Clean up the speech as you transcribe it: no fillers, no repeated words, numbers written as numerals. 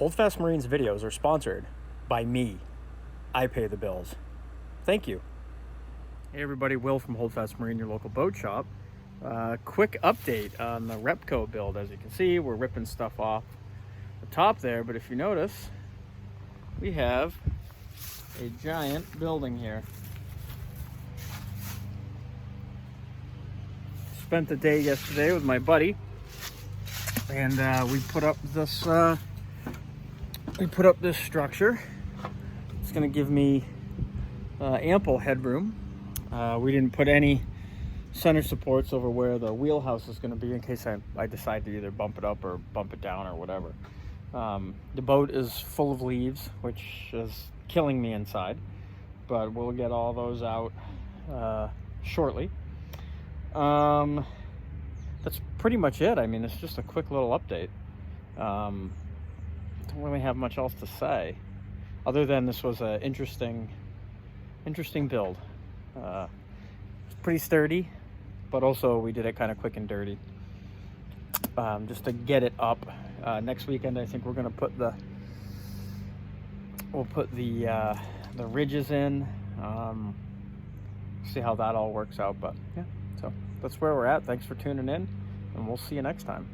Holdfast Marine's videos are sponsored by me. I pay the bills. Thank you. Hey everybody, Will from Holdfast Marine, your local boat shop. Quick update on the Repco build. As you can see, we're ripping stuff off the top there, but if you notice, we have a giant building here. Spent the day yesterday with my buddy, and we put up this structure. It's going to give me ample headroom. We didn't put any center supports over where the wheelhouse is going to be in case I decide to either bump it up or bump it down or whatever. The boat is full of leaves, which is killing me inside, but we'll get all those out shortly. That's pretty much it. I mean, it's just a quick little update. Don't really have much else to say other than this was an interesting build. It's pretty sturdy, but also we did it kind of quick and dirty, just to get it up. Next weekend I think we're going to put the ridges in, see how that all works out. But yeah, so that's where we're at. Thanks for tuning in, and we'll see you next time.